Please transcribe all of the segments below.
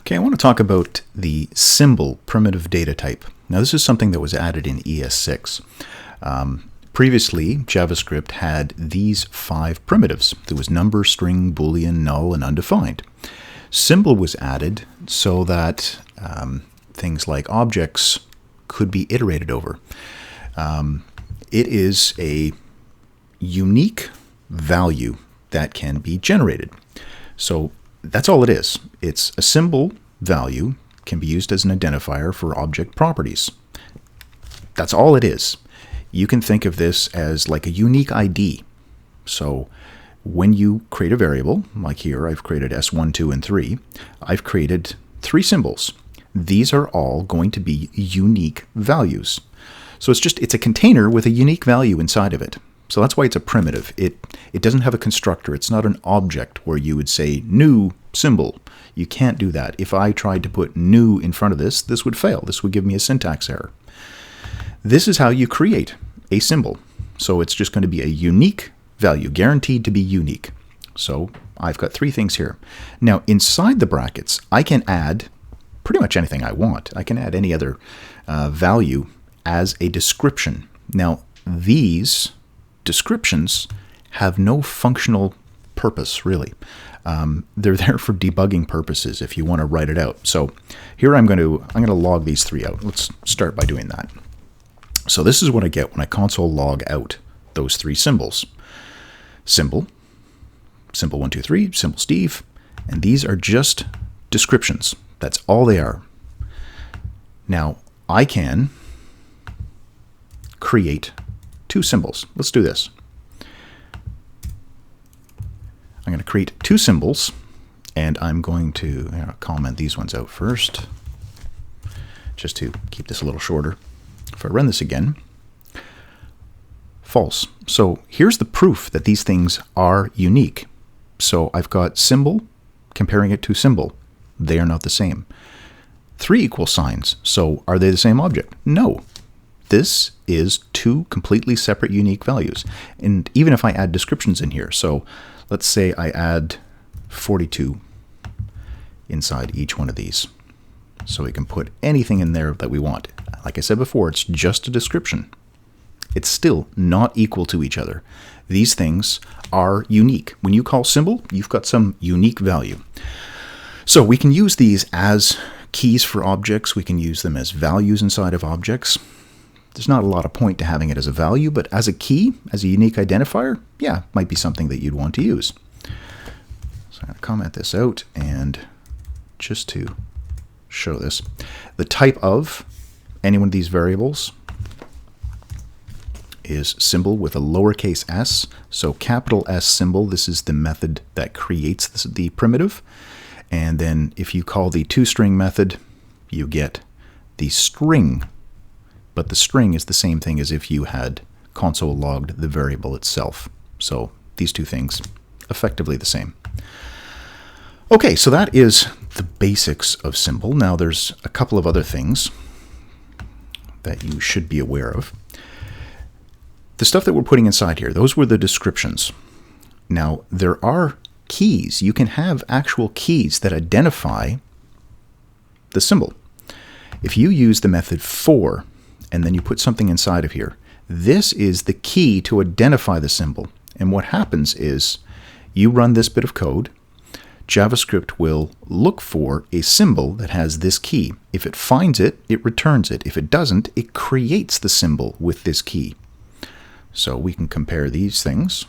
Okay, I want to talk about the symbol primitive data type. Now, this is something that was added in ES6. Previously, JavaScript had these 5 primitives. There was number, string, boolean, null, and undefined. Symbol was added so that things like objects could be iterated over. It is a unique value that can be generated. So that's all it is. It's a symbol value, can be used as an identifier for object properties. That's all it is. You can think of this as like a unique ID. So when you create a variable, like here I've created S1, 2, and 3, I've created 3 symbols. These are all going to be unique values. So it's a container with a unique value inside of it. So that's why it's a primitive. It doesn't have a constructor. It's not an object where you would say new symbol. You can't do that. If I tried to put new in front of this, this would fail. This would give me a syntax error. This is how you create a symbol. So it's just going to be a unique value, guaranteed to be unique. So I've got 3 things here. Now inside the brackets, I can add pretty much anything I want. I can add any other value as a description. Now these descriptions have no functional purpose, really. They're there for debugging purposes if you want to write it out. So here I'm going to log these 3 out. Let's start by doing that. So this is what I get when I console log out those 3 symbols. Symbol 1, 2, 3, symbol Steve, and these are just descriptions. That's all they are. Now I can create 2 symbols. Let's do this. I'm going to create 2 symbols, and I'm going to comment these ones out first, just to keep this a little shorter. If I run this again, false. So here's the proof that these things are unique. So I've got symbol comparing it to symbol. They are not the same. 3 equal signs. So are they the same object? No. This is 2 completely separate unique values. And even if I add descriptions in here, so let's say I add 42 inside each one of these. So we can put anything in there that we want. Like I said before, it's just a description. It's still not equal to each other. These things are unique. When you call symbol, you've got some unique value. So we can use these as keys for objects. We can use them as values inside of objects. There's not a lot of point to having it as a value, but as a key, as a unique identifier, yeah, might be something that you'd want to use. So I'm going to comment this out, and just to show this, the type of any one of these variables is symbol with a lowercase s. So capital S symbol, this is the method that creates the primitive. And then if you call the toString method, you get the string. But the string is the same thing as if you had console logged the variable itself. So these 2 things, effectively the same. Okay, so that is the basics of symbol. Now there's a couple of other things that you should be aware of. The stuff that we're putting inside here, those were the descriptions. Now there are keys. You can have actual keys that identify the symbol. If you use the method for, and then you put something inside of here, this is the key to identify the symbol. And what happens is you run this bit of code, JavaScript will look for a symbol that has this key. If it finds it, it returns it. If it doesn't, it creates the symbol with this key. So we can compare these things.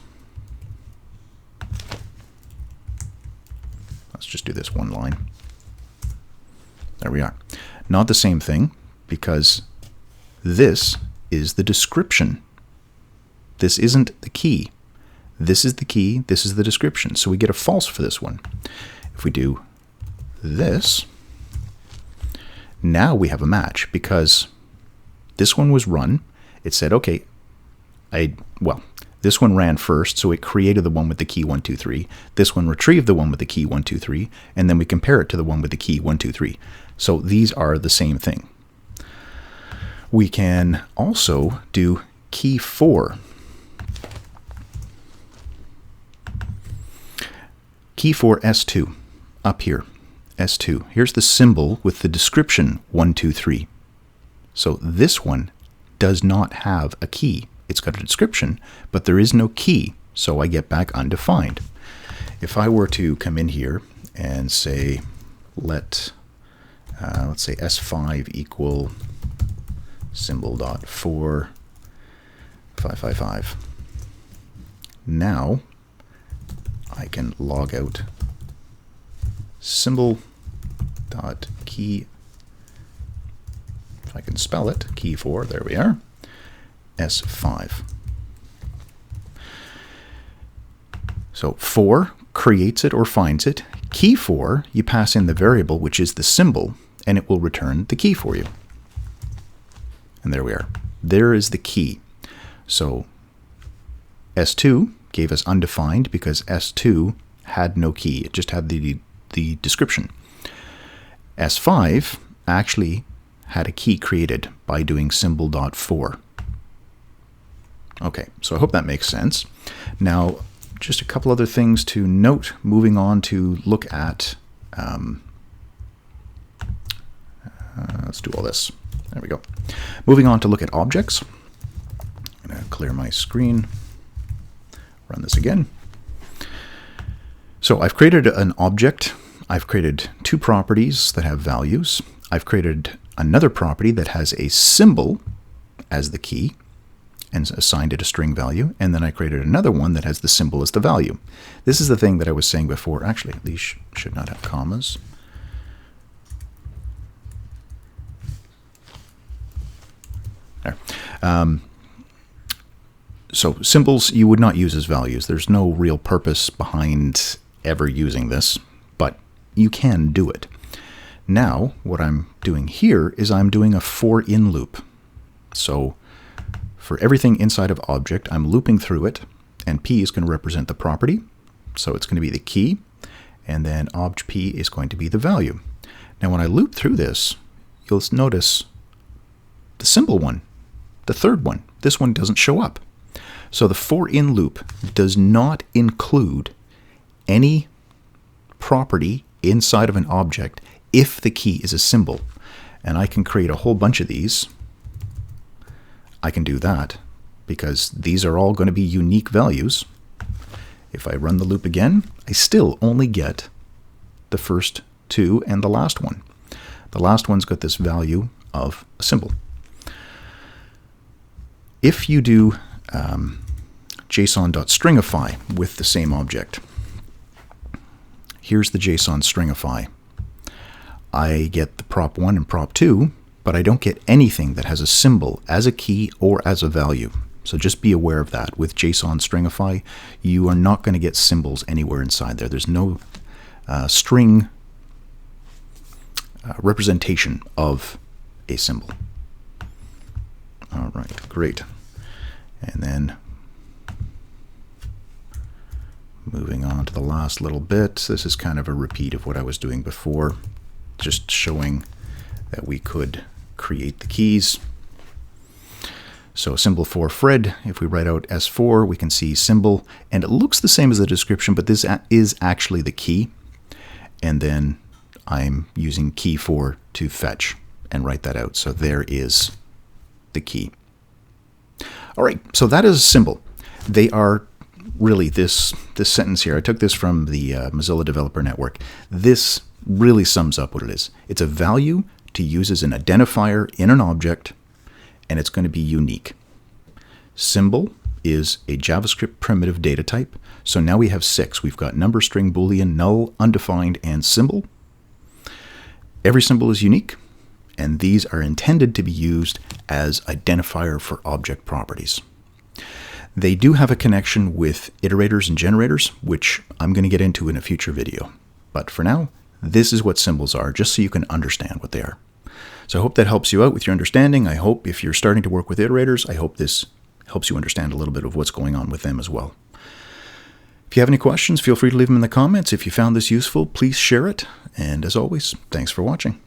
Let's just do this one line. There we are. Not the same thing, because this is the description. This isn't the key. This is the key, this is the description. So we get a false for this one. If we do this, now we have a match, because this one was run. It said, okay, this one ran first, so it created the one with the key 1, 2, 3. This one retrieved the one with the key 1, 2, 3, and then we compare it to the one with the key 1, 2, 3. So these are the same thing. We can also do key 4. Key for S2 up here. S2. Here's the symbol with the description 1, 2, 3. So this one does not have a key. It's got a description, but there is no key, so I get back undefined. If I were to come in here and say, let's say S5 equal symbol dot 4555. Now I can log out symbol dot key, if I can spell it, key 4, there we are, S5. So 4 creates it or finds it. Key 4, you pass in the variable, which is the symbol, and it will return the key for you. And there we are. There is the key. So S2 gave us undefined because S2 had no key. It just had the description. S5 actually had a key created by doing symbol.4. Okay, so I hope that makes sense. Now, just a couple other things to note, moving on to look at, let's do all this. There we go. Moving on to look at objects. I'm going to clear my screen, run this again. So I've created an object. I've created two properties that have values. I've created another property that has a symbol as the key and assigned it a string value. And then I created another one that has the symbol as the value. This is the thing that I was saying before. Actually, these should not have commas. There. So symbols you would not use as values. There's no real purpose behind ever using this, but you can do it. Now, what I'm doing here is I'm doing a for in loop. So for everything inside of object, I'm looping through it, and P is going to represent the property. So it's going to be the key, and then obj P is going to be the value. Now, when I loop through this, you'll notice the symbol one, the third one, this one doesn't show up. So the for in loop does not include any property inside of an object if the key is a symbol. And I can create a whole bunch of these. I can do that because these are all going to be unique values. If I run the loop again, I still only get the first two and the last one. The last one's got this value of a symbol. If you do JSON.stringify with the same object, here's the JSON stringify. I get the prop 1 and prop 2, but I don't get anything that has a symbol as a key or as a value. So just be aware of that. With JSON stringify, you are not going to get symbols anywhere inside there. There's no string representation of a symbol. All right, great. And then moving on to the last little bit. This is kind of a repeat of what I was doing before, just showing that we could create the keys. So symbol for Fred, if we write out S4, we can see symbol, and it looks the same as the description, but this is actually the key. And then I'm using key 4 to fetch and write that out. So there is the key. All right, so that is a symbol. They are really this sentence here. I took this from the Mozilla Developer Network. This really sums up what it is. It's a value to use as an identifier in an object, and it's going to be unique. Symbol is a JavaScript primitive data type. So now we have 6. We've got number, string, boolean, null, undefined, and symbol. Every symbol is unique, and these are intended to be used as identifier for object properties. They do have a connection with iterators and generators, which I'm going to get into in a future video. But for now, this is what symbols are, just so you can understand what they are. So I hope that helps you out with your understanding. I hope if you're starting to work with iterators, I hope this helps you understand a little bit of what's going on with them as well. If you have any questions, feel free to leave them in the comments. If you found this useful, please share it. And as always, thanks for watching.